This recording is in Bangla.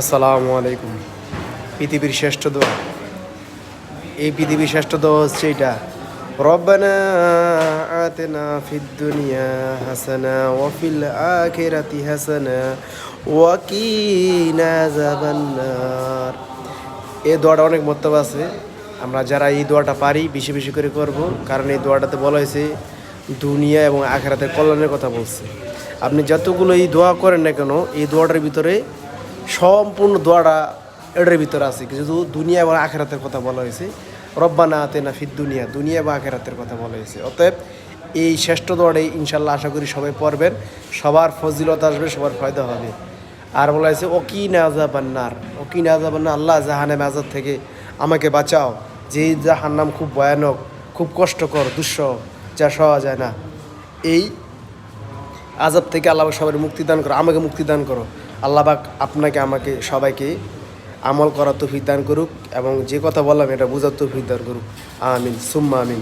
আসসালামু আলাইকুম। পৃথিবীর শ্রেষ্ঠ দোয়া, এই পৃথিবীর শ্রেষ্ঠ দোয়া হচ্ছে এটা, রব্বানা আতিনা ফিদ দুনিয়া হাসানা ওয়া ফিল আখিরাতি হাসানা ওয়া কিনা আযাবান নার। এই দোয়াটা অনেক মর্তবা আছে। আমরা যারা এই দোয়াটা পারি বেশি বেশি করে করব, কারণ এই দোয়াটাতে বলা হয়েছে দুনিয়া এবং আখিরাতের কল্যাণের কথা বলছে। আপনি যতগুলো এই দোয়া করেন না কেন, এই দোয়াটার ভিতরে সম্পূর্ণ দোয়াটা এটার ভিতরে আছে, কিন্তু দুনিয়া এবং আখিরাতের কথা বলা হয়েছে। রব্বানা আতিনা ফিদ দুনিয়া, দুনিয়া এবং আখিরাতের কথা বলা হয়েছে। অতএব এই শ্রেষ্ঠ দোয়াটাই ইনশাল্লাহ আশা করি সবাই পড়বেন, সবার ফজিলত আসবে, সবার ফায়দা হবে। আর বলা হয়েছে ওকিনা আযাবান নার, ওকিনা আযাবান নার, আল্লাহ জাহান্নাম আযাব থেকে আমাকে বাঁচাও, যে জাহান্নাম খুব ভয়ানক, খুব কষ্টকর, দুঃসহ, যা সহা যায় না। এই আযাব থেকে আল্লাহ সবাই মুক্তিদান করো, আমাকে মুক্তিদান করো। আল্লাহ পাক আপনাকে, আমাকে, সবাইকে আমল করার তৌফিক দান করুক এবং যে কথা বললাম এটা বোঝার তৌফিক দান করুক। আমিন সুম্মা আমিন।